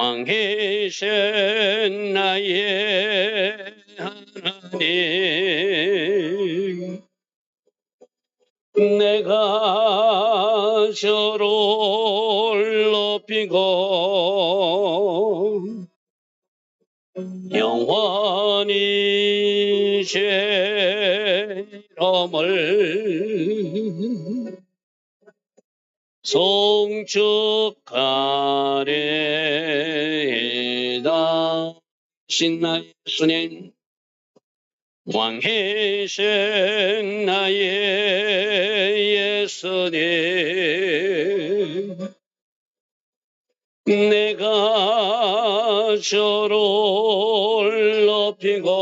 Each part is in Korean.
왕이신 나의 하나님, 내가 저를 높이고 영원히 제 이름을 송축하리이다. 신나의 예수님, 왕이신 나의 예수님, 내가 저를 높이고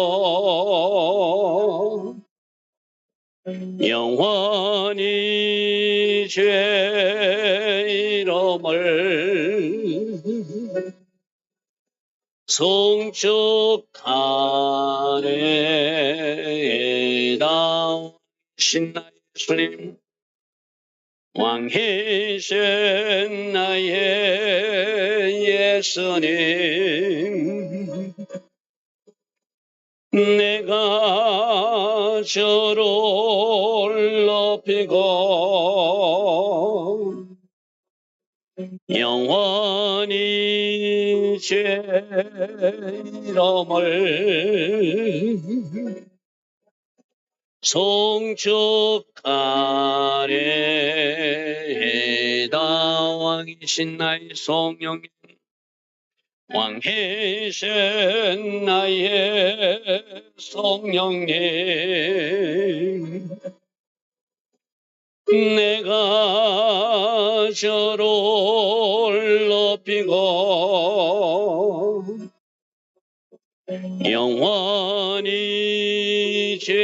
영원히 제 이름을 송축하리이다. 신나의 예수님, 왕이신 나의 예수님, 내가 저를 높이고 영원히 제 이름을 송축하리이다. 왕이신 나의 성령님, 왕이신 나의 성령님, 내가 저를 높이고 영원히 제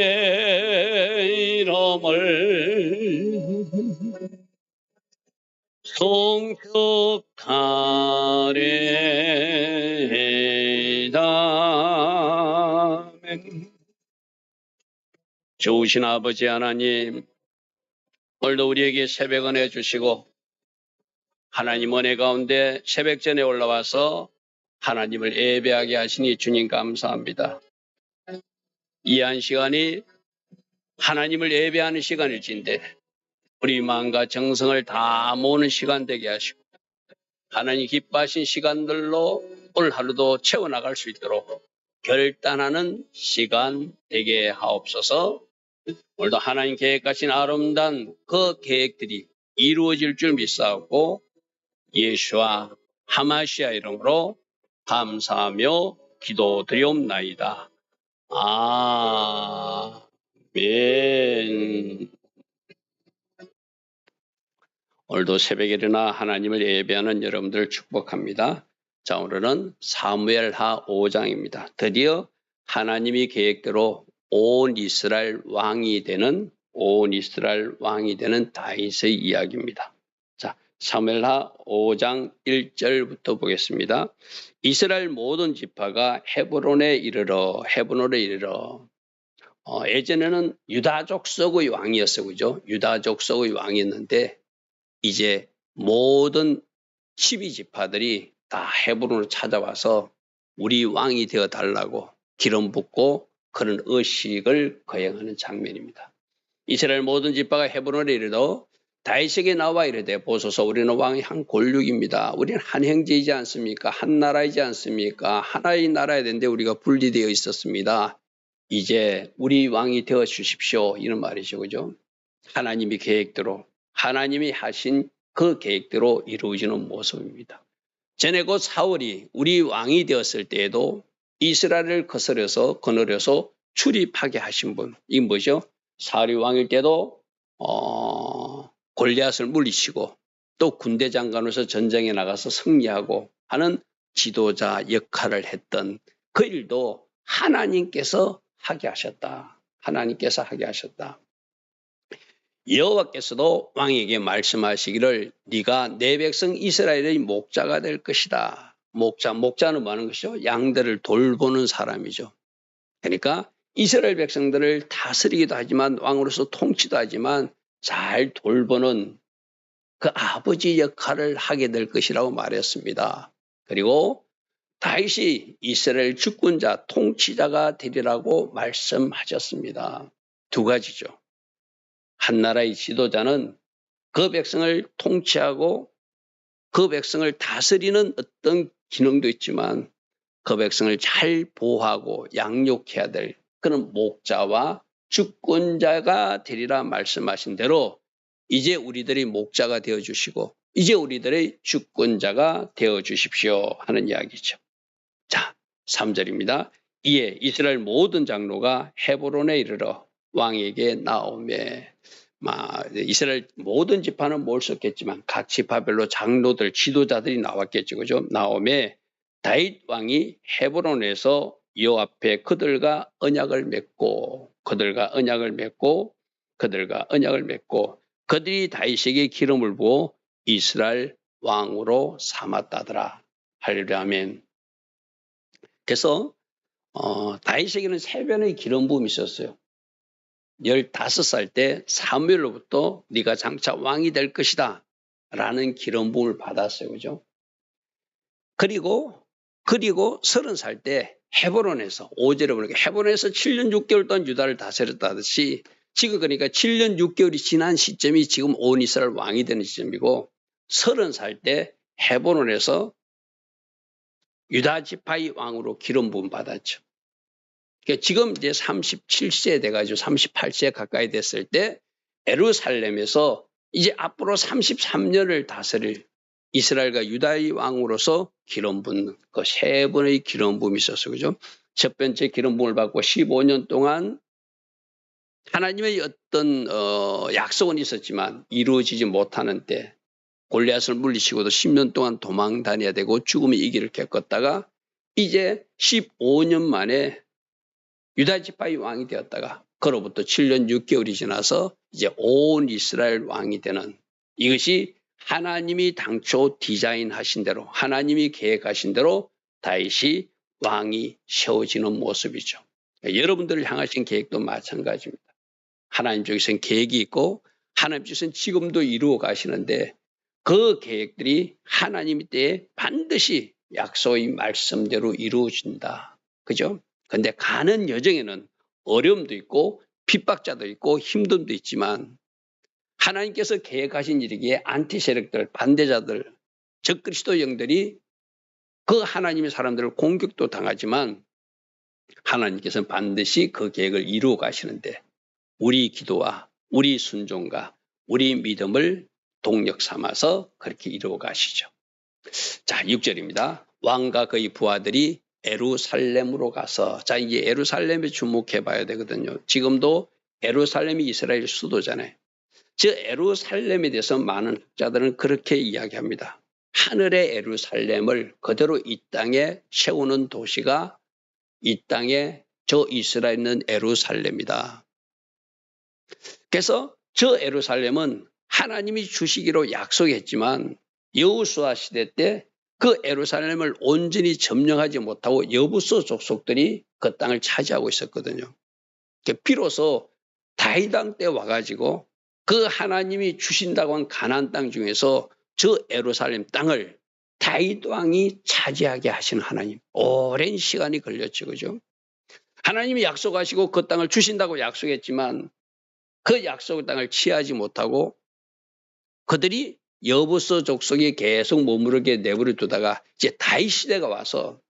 이름을 송축하리이다. 좋으신 아버지 하나님, 오늘도 우리에게 새벽 은혜 주시고 하나님 은혜 가운데 새벽 전에 올라와서 하나님을 예배하게 하시니 주님 감사합니다. 이 한 시간이 하나님을 예배하는 시간일진데 우리 마음과 정성을 다 모으는 시간 되게 하시고 하나님 기뻐하신 시간들로 오늘 하루도 채워나갈 수 있도록 결단하는 시간 되게 하옵소서. 오늘도 하나님 계획하신 아름다운 그 계획들이 이루어질 줄 믿사옵고 예수와 하마시아 이름으로 감사하며 기도드리옵나이다. 아멘. 오늘도 새벽에 일어나 하나님을 예배하는 여러분들을 축복합니다. 자, 오늘은 사무엘하 5장입니다. 드디어 하나님이 계획대로 온 이스라엘 왕이 되는 다윗의 이야기입니다. 자, 사무엘하 5장 1절부터 보겠습니다. 이스라엘 모든 지파가 헤브론에 이르러 예전에는 유다족 속의 왕이었어요. 그죠? 유다족 속의 왕이었는데 이제 모든 12지파들이 다 헤브론으로 찾아와서 우리 왕이 되어 달라고 기름 붓고 그런 의식을 거행하는 장면입니다. 이스라엘 모든 지파가 헤브론에 이르러 다윗에게 나와 이르되 보소서 우리는 왕이 한 골육입니다. 우리는 한 형제이지 않습니까? 한 나라이지 않습니까? 하나의 나라야 되는데 우리가 분리되어 있었습니다. 이제 우리 왕이 되어 주십시오. 이런 말이죠. 그죠? 하나님의 계획대로 하나님이 하신 그 계획대로 이루어지는 모습입니다. 전에 그 사울이 우리 왕이 되었을 때에도 이스라엘을 거느려서 출입하게 하신 분. 이 뭐죠? 사울이 왕일 때도 골리앗을 물리치고 또 군대 장관으로서 전쟁에 나가서 승리하고 하는 지도자 역할을 했던 그 일도 하나님께서 하게 하셨다. 여호와께서도 왕에게 말씀하시기를 네가 내 백성 이스라엘의 목자가 될 것이다. 목자는 뭐 하는 것이죠? 양들을 돌보는 사람이죠. 그러니까 이스라엘 백성들을 다스리기도 하지만 왕으로서 통치도 하지만 잘 돌보는 그 아버지 역할을 하게 될 것이라고 말했습니다. 그리고 다윗이 이스라엘 주권자, 통치자가 되리라고 말씀하셨습니다. 두 가지죠. 한 나라의 지도자는 그 백성을 통치하고 그 백성을 다스리는 어떤 기능도 있지만 그 백성을 잘 보호하고 양육해야 될 그런 목자와 주권자가 되리라 말씀하신 대로 이제 우리들이 목자가 되어주시고 이제 우리들의 주권자가 되어주십시오 하는 이야기죠. 자, 3절입니다. 이에 이스라엘 모든 장로가 헤브론에 이르러 왕에게 나오매. 이스라엘 모든 지파는 모을 수 없겠지만 각 지파별로 장로들, 지도자들이 나왔겠죠. 그죠? 나오매 다윗 왕이 헤브론에서 여호와 앞에 그들과 언약을 맺고 그들이 다윗에게 기름을 부어 이스라엘 왕으로 삼았다더라. 할렐루야 아멘. 그래서 다윗에게는 세 번의 기름 부음이 있었어요. 15살 때 사무엘로부터 네가 장차 왕이 될 것이다 라는 기름 부음을 받았어요. 그죠? 그리고 30살 때 헤브론에서 5절에 보니까 헤브론에서 7년 6개월 동안 유다를 다스렸다듯이 지금 그러니까 7년 6개월이 지난 시점이 지금 온 이스라엘 왕이 되는 시점이고 30살 때 헤브론에서 유다 지파의 왕으로 기름 부음 받았죠. 그러니까 지금 이제 37세 돼가지고 38세 가까이 됐을 때 예루살렘에서 이제 앞으로 33년을 다스릴 이스라엘과 유다의 왕으로서 기름 붓는 그 세 번의 기름 부음이 있었어요. 그죠? 첫 번째 기름 부음을 받고 15년 동안 하나님의 어떤 약속은 있었지만 이루어지지 못하는 때 골리앗을 물리치고도 10년 동안 도망 다녀야 되고 죽음의 위기를 겪었다가 이제 15년 만에 유다 지파의 왕이 되었다가 그로부터 7년 6개월이 지나서 이제 온 이스라엘 왕이 되는 이것이 하나님이 당초 디자인하신 대로 하나님이 계획하신 대로 다윗이 왕이 세워지는 모습이죠. 여러분들을 향하신 계획도 마찬가지입니다. 하나님 쪽에서는 계획이 있고 하나님 쪽에서는 지금도 이루어 가시는데 그 계획들이 하나님 때에 반드시 약속의 말씀대로 이루어진다. 그죠? 근데 가는 여정에는 어려움도 있고 핍박자도 있고 힘듦도 있지만 하나님께서 계획하신 일이기에 안티 세력들, 반대자들, 적그리스도 영들이 그 하나님의 사람들을 공격도 당하지만 하나님께서는 반드시 그 계획을 이루어 가시는데 우리 기도와 우리 순종과 우리 믿음을 동력 삼아서 그렇게 이루어 가시죠. 자, 6절입니다. 왕과 그의 부하들이 예루살렘으로 가서 자 이제 예루살렘에 주목해 봐야 되거든요. 지금도 예루살렘이 이스라엘 수도잖아요. 저 예루살렘에 대해서 많은 학자들은 그렇게 이야기합니다. 하늘의 예루살렘을 그대로 이 땅에 세우는 도시가 이 땅에 저 이스라엘에 있는 예루살렘이다. 그래서 저 예루살렘은 하나님이 주시기로 약속했지만 여호수아 시대 때 그 예루살렘을 온전히 점령하지 못하고 여부서 족속들이 그 땅을 차지하고 있었거든요. 비로소 다윗 왕 때 와가지고 그 하나님이 주신다고 한 가나안 땅 중에서 저 예루살렘 땅을 다윗 왕이 차지하게 하신 하나님. 오랜 시간이 걸렸죠. 그죠? 하나님이 약속하시고 그 땅을 주신다고 약속했지만 그 약속의 땅을 취하지 못하고 그들이 여부서 족속이 계속 머무르게 내버려 두다가 이제 다윗 시대가 와서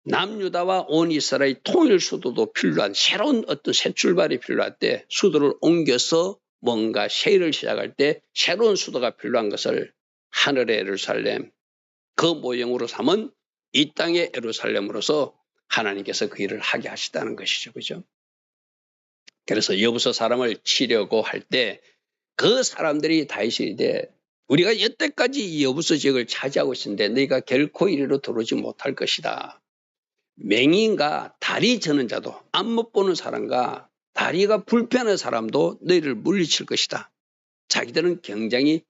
남유다와 온 이스라엘 통일 수도도 필요한 새로운 어떤 새 출발이 필요할 때 수도를 옮겨서 뭔가 새 일을 시작할 때 새로운 수도가 필요한 것을 하늘의 예루살렘 그 모형으로 삼은 이 땅의 예루살렘으로서 하나님께서 그 일을 하게 하시다는 것이죠. 그죠? 그래서 여부서 사람을 치려고 할 때 그 사람들이 다윗이 이제 우리가 여태까지 이 여부서 지역을 차지하고 있었는데 너희가 결코 이리로 들어오지 못할 것이다. 맹인과 다리 저는 자도 앞 못 보는 사람과 다리가 불편한 사람도 너희를 물리칠 것이다. 자기들은 굉장히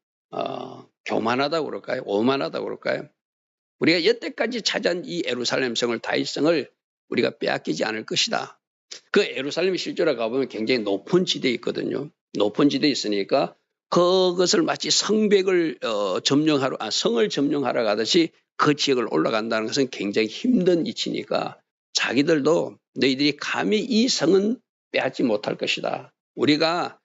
교만하다고 그럴까요? 오만하다고 그럴까요? 우리가 여태까지 차지한 이 예루살렘 성을 다윗성을 우리가 빼앗기지 않을 것이다. 그 예루살렘 실제로 가보면 굉장히 높은 지대에 있거든요. 높은 지대에 있으니까 그것을 마치 성벽을 성을 점령하러 가듯이 그 지역을 올라간다는 것은 굉장히 힘든 이치니까 자기들도 너희들이 감히 이 성은 빼앗지 못할 것이다. 우리가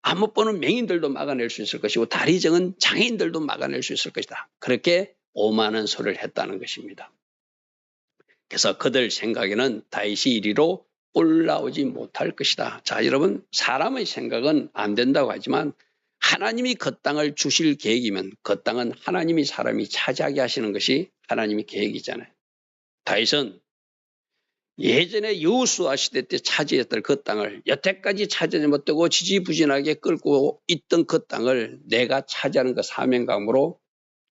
안 못 보는 맹인들도 막아낼 수 있을 것이고 다리정은 장애인들도 막아낼 수 있을 것이다. 그렇게 오만한 소리를 했다는 것입니다. 그래서 그들 생각에는 다윗이 이리로 올라오지 못할 것이다. 자, 여러분, 사람의 생각은 안 된다고 하지만 하나님이 그 땅을 주실 계획이면 그 땅은 하나님이 사람이 차지하게 하시는 것이 하나님의 계획이잖아요. 다윗은 예전에 여호수아 시대 때 차지했던 그 땅을 여태까지 차지하지 못하고 지지부진하게 끌고 있던 그 땅을 내가 차지하는 그 사명감으로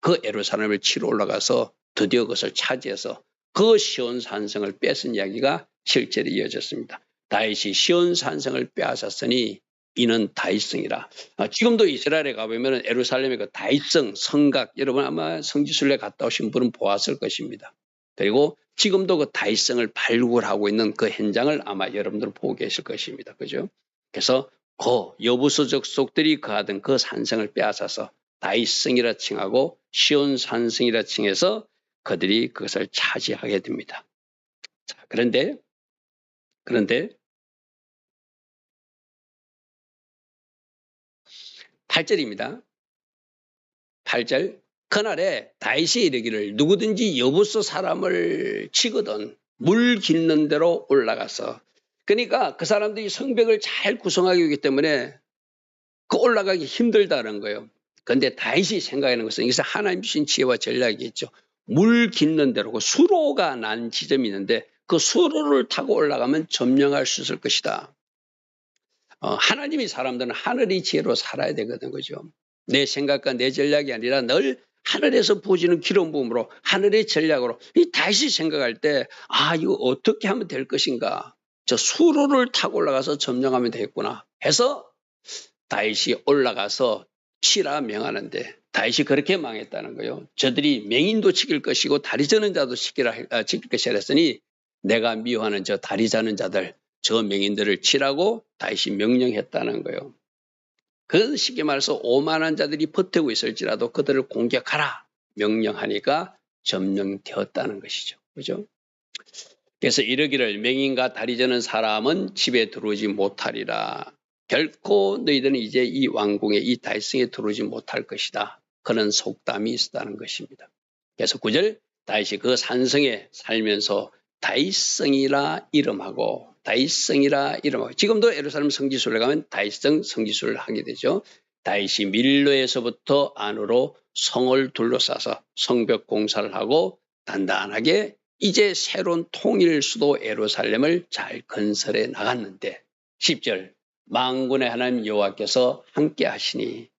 그 예루살렘을 치러 올라가서 드디어 그것을 차지해서 그 시온 산성을 뺏은 이야기가 실제로 이어졌습니다. 다윗이 시온 산성을 빼앗았으니 이는 다윗성이라. 지금도 이스라엘에 가보면 예루살렘의 그 다윗성 성각, 여러분 아마 성지순례 갔다 오신 분은 보았을 것입니다. 그리고 지금도 그 다윗성을 발굴하고 있는 그 현장을 아마 여러분들 보고 계실 것입니다. 그죠? 그래서 그 여부수 족속들이 거하던 그 산성을 빼앗아서 다윗성이라 칭하고 시온 산성이라 칭해서 그들이 그것을 차지하게 됩니다. 자, 그런데 8절입니다. 8절. 그날에 다윗이 이르기를 누구든지 여부수 사람을 치거든 물 깃는 대로 올라가서, 그러니까 그 사람들이 성벽을 잘 구성하기 위해 때문에 그 올라가기 힘들다는 거예요. 그런데 다윗이 생각하는 것은 이것은 하나님 주신 지혜와 전략이겠죠. 물 깃는 대로고 수로가 난 지점이 있는데 그 수로를 타고 올라가면 점령할 수 있을 것이다. 하나님이 사람들은 하늘의 지혜로 살아야 되거든, 그죠? 내 생각과 내 전략이 아니라 늘 하늘에서 부어지는 기름 부음으로 하늘의 전략으로 이 다윗이 생각할 때 이거 어떻게 하면 될 것인가? 저 수로를 타고 올라가서 점령하면 되겠구나 해서 다윗이 올라가서 치라 명하는데 다윗이 그렇게 망했다는 거예요. 저들이 맹인도 지킬 것이고 다리 저는 자도 지킬 것이라 했으니 내가 미워하는 저 다리 저는 자들 저 맹인들을 치라고 다윗이 명령했다는 거예요. 그 쉽게 말해서 오만한 자들이 버티고 있을지라도 그들을 공격하라 명령하니까 점령되었다는 것이죠. 그죠? 그래서 이르기를 맹인과 다리 저는 사람은 집에 들어오지 못하리라. 결코 너희들은 이제 이 왕궁에 이 다윗성에 들어오지 못할 것이다. 그런 속담이 있었다는 것입니다. 그래서 9절 다윗이 그 산성에 살면서 다윗성이라 이름하고 지금도 예루살렘 성지순례 가면 다윗성 성지순례를 하게 되죠. 다윗이 밀로에서부터 안으로 성을 둘러싸서 성벽 공사를 하고 단단하게 이제 새로운 통일 수도 예루살렘을 잘 건설해 나갔는데 10절 만군의 하나님 여호와께서 함께 하시니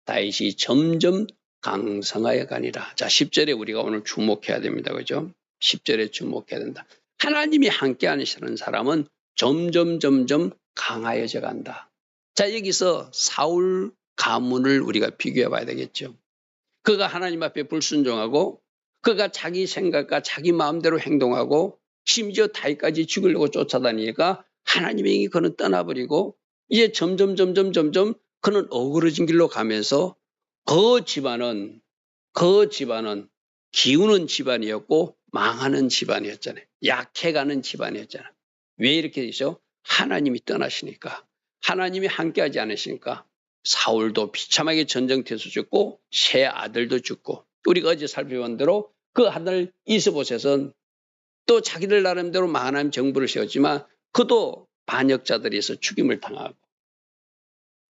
다윗이 점점 강성하여 가니라. 자, 10절에 우리가 오늘 주목해야 됩니다. 그죠? 10절에 주목해야 된다. 하나님이 함께 하시는 사람은 점점 강하여져 간다. 자, 여기서 사울 가문을 우리가 비교해 봐야 되겠죠. 그가 하나님 앞에 불순종하고 그가 자기 생각과 자기 마음대로 행동하고 심지어 다윗까지 죽이려고 쫓아다니니까 하나님의 영이 그는 떠나버리고 이제 점점 그는 어그러진 길로 가면서 그 집안은 기우는 집안이었고 망하는 집안이었잖아요. 약해가는 집안이었잖아요. 왜 이렇게 되죠? 하나님이 떠나시니까, 하나님이 함께하지 않으시니까 사울도 비참하게 전쟁터에서 죽고 새 아들도 죽고, 우리가 어제 살펴본 대로 그 아들 이스보셋은 또 자기들 나름대로 하나님 정부를 세웠지만 그도 반역자들에서 죽임을 당하고,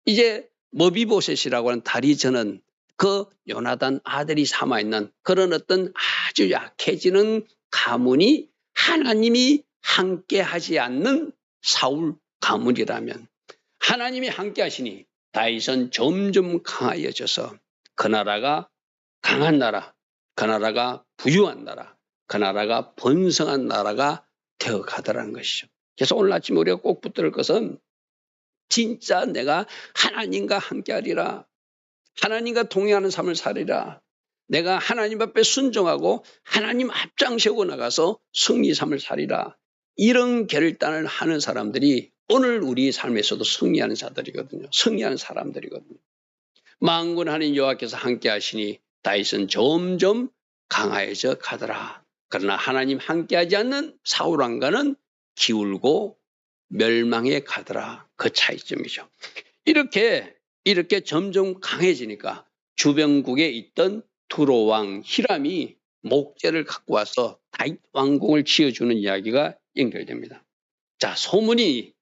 이제 머비보셋이라고 하는 다리 저는 그 요나단 아들이 삼아있는 그런 어떤 아주 약해지는 가문이 하나님이 함께하지 않는 사울 가문이라면, 하나님이 함께하시니 다윗은 점점 강하여져서 그 나라가 강한 나라, 그 나라가 부유한 나라, 그 나라가 번성한 나라가 되어가더라는 것이죠. 그래서 오늘 아침 우리가 꼭 붙들 것은 진짜 내가 하나님과 함께하리라, 하나님과 동행하는 삶을 살리라, 내가 하나님 앞에 순종하고 하나님 앞장서고 나가서 승리 삶을 살리라, 이런 결단을 하는 사람들이 오늘 우리 삶에서도 승리하는 자들이거든요. 승리하는 사람들이거든요. 만군 하나님 여호와께서 함께 하시니 다윗은 점점 강화해져 가더라. 그러나 하나님 함께하지 않는 사울 왕가는 기울고 멸망해 가더라. 그 차이점이죠. 이렇게 점점 강해지니까 주변국에 있던 두로 왕 히람이 목재를 갖고 와서 다윗 왕궁을 지어주는 이야기가 연결됩니다. 자, 소문이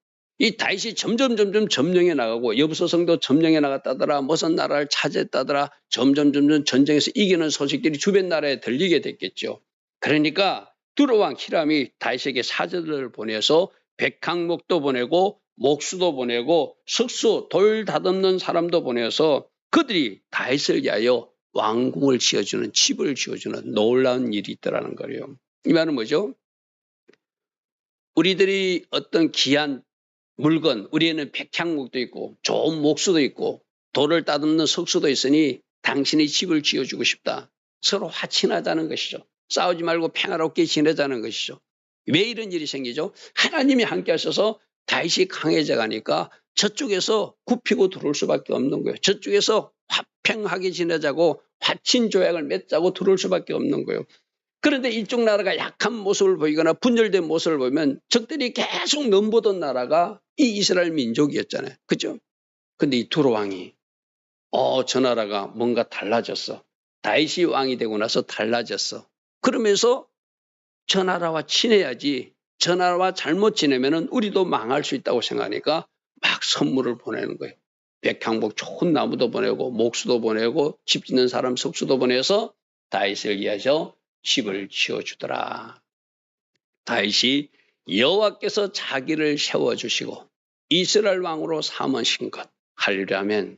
이 다윗이 점점 점령해 나가고 여부소성도 점령해 나갔다더라, 무슨 나라를 차지했다더라, 점점 전쟁에서 이기는 소식들이 주변 나라에 들리게 됐겠죠. 그러니까 두로 왕 히람이 다윗에게 사절을 보내서 백항목도 보내고 목수도 보내고 석수, 돌 다듬는 사람도 보내서 그들이 다윗을 위하여 왕궁을 지어주는, 집을 지어주는 놀라운 일이 있더라는 거예요. 이 말은 뭐죠? 우리들이 어떤 귀한 물건, 우리에는 백향목도 있고 좋은 목수도 있고 돌을 다듬는 석수도 있으니 당신이 집을 지어주고 싶다. 서로 화친하자는 것이죠. 싸우지 말고 평화롭게 지내자는 것이죠. 왜 이런 일이 생기죠? 하나님이 함께 하셔서 다윗이 강해져 가니까 저쪽에서 굽히고 들어올 수밖에 없는 거예요. 저쪽에서 화평하게 지내자고 화친 조약을 맺자고 들어올 수밖에 없는 거예요. 그런데 이쪽 나라가 약한 모습을 보이거나 분열된 모습을 보면 적들이 계속 넘보던 나라가 이 이스라엘 민족이었잖아요. 그죠? 근데 이 두로 왕이 저 나라가 뭔가 달라졌어. 다윗이 왕이 되고 나서 달라졌어. 그러면서 저 나라와 친해야지, 저 나라와 잘못 지내면은 우리도 망할 수 있다고 생각하니까 막 선물을 보내는 거예요. 백향목 좋은 나무도 보내고 목수도 보내고 집 짓는 사람 석수도 보내서 다윗을 위하여 집을 지어주더라. 다윗이 여호와께서 자기를 세워주시고 이스라엘 왕으로 삼으신 것 하려면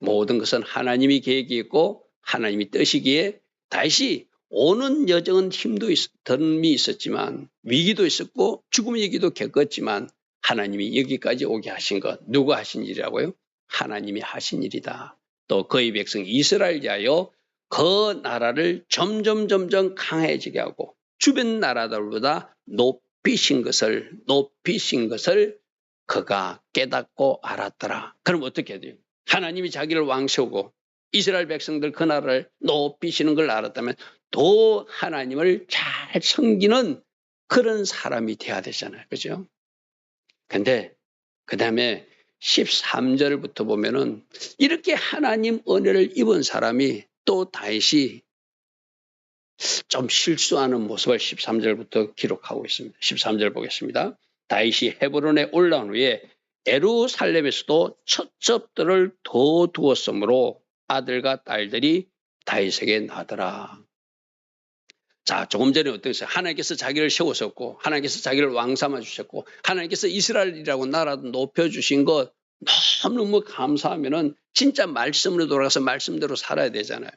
모든 것은 하나님이 계획이 있고 하나님이 뜻이기에 다윗이 오는 여정은 힘도 덤이 있었지만 위기도 있었고 죽음의 얘기도 겪었지만 하나님이 여기까지 오게 하신 것, 누가 하신 일이라고요? 하나님이 하신 일이다. 또 그의 백성 이스라엘 위하여 그 나라를 점점 강해지게 하고 주변 나라들보다 높이신 것을 그가 깨닫고 알았더라. 그럼 어떻게 돼요? 하나님이 자기를 왕 세우고 이스라엘 백성들 그 나라를 높이시는 걸 알았다면 더 하나님을 잘 섬기는 그런 사람이 돼야 되잖아요. 그죠? 근데 그 다음에 13절부터 보면은 이렇게 하나님 은혜를 입은 사람이 또 다윗이 좀 실수하는 모습을 13절부터 기록하고 있습니다. 13절 보겠습니다. 다윗이 헤브론에 올라온 후에 예루살렘에서도 첩첩들을 더 두었으므로 아들과 딸들이 다윗에게 나더라. 자, 조금 전에 어떠셨어요? 하나님께서 자기를 세우셨고 하나님께서 자기를 왕 삼아 주셨고 하나님께서 이스라엘이라고 나라도 높여주신 것 너무너무 감사하면은 진짜 말씀으로 돌아가서 말씀대로 살아야 되잖아요.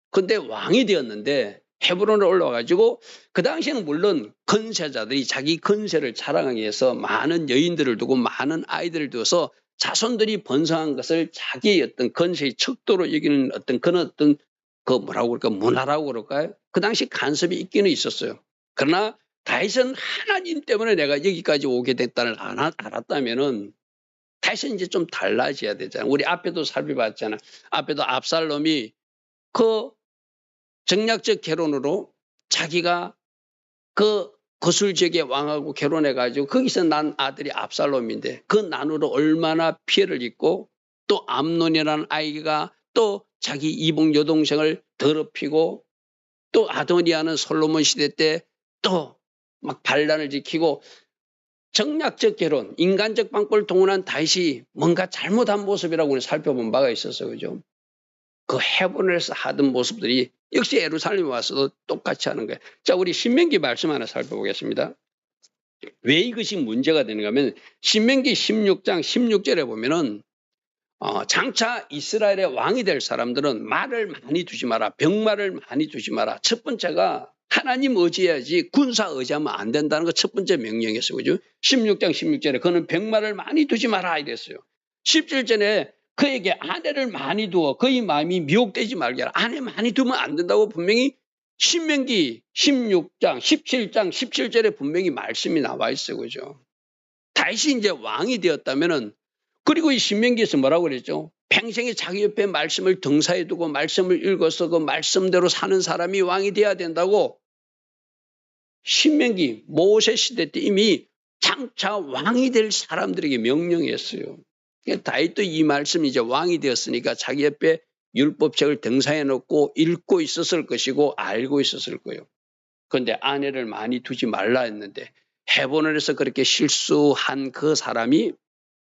근데 왕이 되었는데 헤브론에 올라와가지고 그 당시에는 물론 건세자들이 자기 건세를 자랑하기 위해서 많은 여인들을 두고 많은 아이들을 두어서 자손들이 번성한 것을 자기의 어떤 건세의 척도로 여기는 어떤 그런 어떤 그 뭐라고 그럴까 문화라고 그럴까요? 그 당시 간섭이 있기는 있었어요. 그러나 다윗은 하나님 때문에 내가 여기까지 오게 됐다는 알았다면은 다윗은 이제 좀 달라져야 되잖아요. 우리 앞에도 살펴봤잖아요. 앞에도 압살롬이 그 정략적 결혼으로 자기가 그 거술 지역의 왕하고 결혼해가지고 거기서 난 아들이 압살롬인데 그 난으로 얼마나 피해를 입고 또 암논이라는 아이가 또 자기 이복 여동생을 더럽히고 또 아도니아는 솔로몬 시대 때 또 막 반란을 지키고 정략적 결혼, 인간적 방법을 동원한 다윗이 뭔가 잘못한 모습이라고 우리 살펴본 바가 있었어요. 그죠? 그 헤브론에서 하던 모습들이 역시 예루살렘에 와서도 똑같이 하는 거예요. 자, 우리 신명기 말씀 하나 살펴보겠습니다. 왜 이것이 문제가 되는가 하면 신명기 16장 16절에 보면은 장차 이스라엘의 왕이 될 사람들은 말을 많이 두지 마라. 병말을 많이 두지 마라. 첫 번째가 하나님 의지해야지 군사 의지하면 안 된다는 거 첫 번째 명령이었어요. 그죠? 16장 16절에 그는 병말을 많이 두지 마라 이랬어요. 17절에 그에게 아내를 많이 두어 그의 마음이 미혹되지 말게 하라. 아내 많이 두면 안 된다고 분명히 신명기 16장 17장 17절에 분명히 말씀이 나와 있어요. 그죠? 다윗이 이제 왕이 되었다면은 그리고 이 신명기에서 뭐라고 그랬죠? 평생에 자기 옆에 말씀을 등사해 두고 말씀을 읽어서 그 말씀대로 사는 사람이 왕이 돼야 된다고 신명기 모세 시대 때 이미 장차 왕이 될 사람들에게 명령했어요. 다윗도 이 말씀이 이제 왕이 되었으니까 자기 옆에 율법책을 등사해 놓고 읽고 있었을 것이고 알고 있었을 거예요. 그런데 아내를 많이 두지 말라 했는데 헤브론에서 그렇게 실수한 그 사람이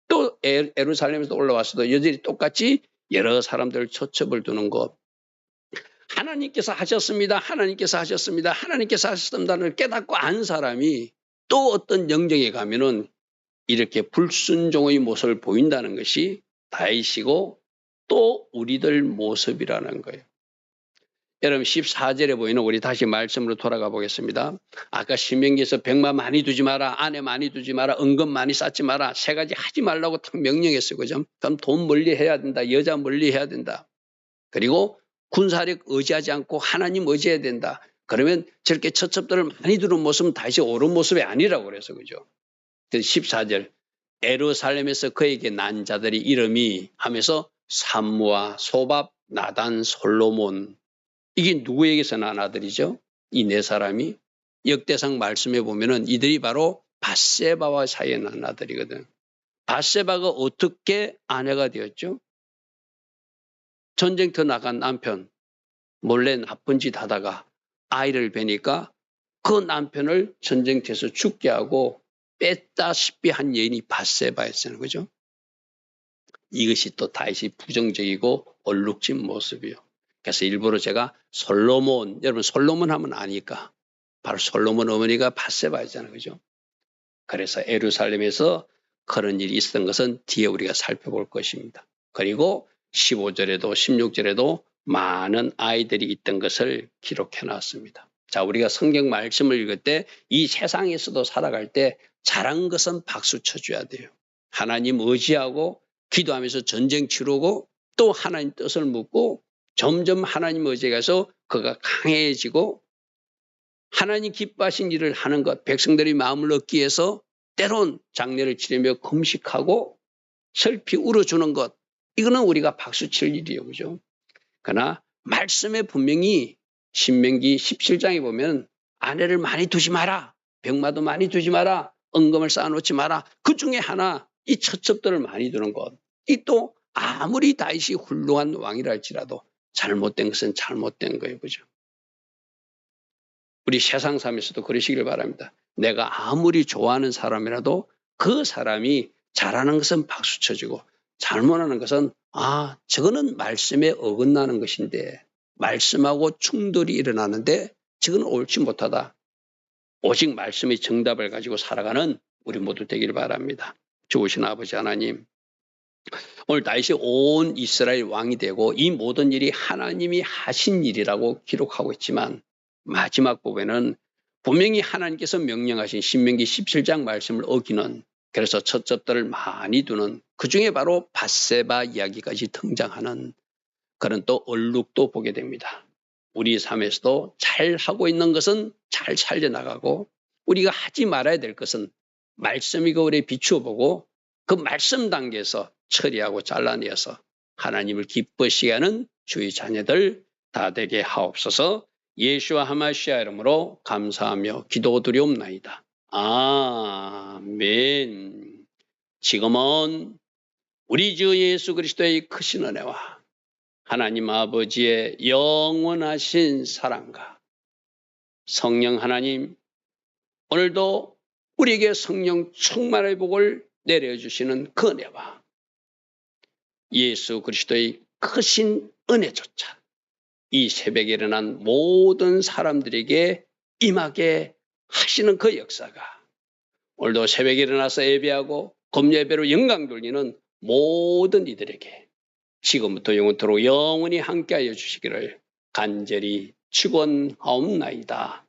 또 예루살렘에서 올라와서도 여전히 똑같이 여러 사람들 초첩을 두는 것. 하나님께서 하셨습니다. 하나님께서 하셨습니다. 하나님께서 하셨습니다를 깨닫고 안 사람이 또 어떤 영정에 가면은 이렇게 불순종의 모습을 보인다는 것이 다윗이고 또 우리들 모습이라는 거예요. 여러분 14절에 보이는 우리 다시 말씀으로 돌아가 보겠습니다. 아까 신명기에서 백마 많이 두지 마라, 아내 많이 두지 마라, 은금 많이 쌓지 마라, 세 가지 하지 말라고 딱 명령했어요. 그죠? 그럼 돈 멀리 해야 된다, 여자 멀리 해야 된다. 그리고 군사력 의지하지 않고 하나님 의지해야 된다. 그러면 저렇게 처첩들을 많이 두는 모습은 다시 옳은 모습이 아니라고 그래서 그죠? 14절 예루살렘에서 그에게 난 자들이 이름이 하면서 삼무와 소밥, 나단, 솔로몬. 이게 누구에게서 난 아들이죠? 이 네 사람이 역대상 말씀에 보면은 이들이 바로 밧세바와 사이에 난 아들이거든. 밧세바가 어떻게 아내가 되었죠? 전쟁터 나간 남편 몰래 나쁜 짓 하다가 아이를 뵈니까 그 남편을 전쟁터에서 죽게 하고 뺐다시피 한 여인이 밧세바였어요. 그죠? 이것이 또 다윗이 부정적이고 얼룩진 모습이요. 그래서 일부러 제가 솔로몬, 여러분 솔로몬 하면 아니까 바로 솔로몬 어머니가 밧세바였잖아요. 그죠? 그래서 예루살렘에서 그런 일이 있었던 것은 뒤에 우리가 살펴볼 것입니다. 그리고 15절에도 16절에도 많은 아이들이 있던 것을 기록해 놨습니다. 자, 우리가 성경 말씀을 읽을 때 이 세상에서도 살아갈 때 잘한 것은 박수 쳐줘야 돼요. 하나님 의지하고 기도하면서 전쟁 치르고 또 하나님 뜻을 묻고 점점 하나님 의지에 가서 그가 강해지고 하나님 기뻐하신 일을 하는 것, 백성들이 마음을 얻기 위해서 때론 장례를 치르며 금식하고 슬피 울어주는 것, 이거는 우리가 박수칠 일이에요. 그죠? 그러나 말씀에 분명히 신명기 17장에 보면 아내를 많이 두지 마라, 백마도 많이 두지 마라, 은금을 쌓아놓지 마라. 그 중에 하나 이 처첩들을 많이 두는 것. 이 또 아무리 다윗이 훌륭한 왕이라 할지라도 잘못된 것은 잘못된 거예요. 그죠? 우리 세상 삶에서도 그러시길 바랍니다. 내가 아무리 좋아하는 사람이라도 그 사람이 잘하는 것은 박수 쳐주고 잘못하는 것은 저거는 말씀에 어긋나는 것인데 말씀하고 충돌이 일어나는데 저거는 옳지 못하다. 오직 말씀의 정답을 가지고 살아가는 우리 모두 되길 바랍니다. 좋으신 아버지 하나님, 오늘 다윗이 온 이스라엘 왕이 되고 이 모든 일이 하나님이 하신 일이라고 기록하고 있지만 마지막 부분에는 분명히 하나님께서 명령하신 신명기 17장 말씀을 어기는, 그래서 처첩들을 많이 두는, 그중에 바로 밧세바 이야기까지 등장하는 그런 또 얼룩도 보게 됩니다. 우리 삶에서도 잘 하고 있는 것은 잘 살려나가고 우리가 하지 말아야 될 것은 말씀이고 우리에 비추어 보고 그 말씀 단계에서 처리하고 잘라내어서 하나님을 기쁘시게 하는 주의 자녀들 다 되게 하옵소서. 예수와 하마시아 이름으로 감사하며 기도드리옵나이다. 아멘. 지금은 우리 주 예수 그리스도의 크신 은혜와 하나님 아버지의 영원하신 사랑과 성령 하나님, 오늘도 우리에게 성령 충만의 복을 내려주시는 그 은혜와 예수 그리스도의 크신 은혜조차 이 새벽에 일어난 모든 사람들에게 임하게 하시는 그 역사가 오늘도 새벽에 일어나서 예배하고 검예배로 영광 돌리는 모든 이들에게 지금부터 영원토록 영원히 함께하여 주시기를 간절히 축원하옵나이다.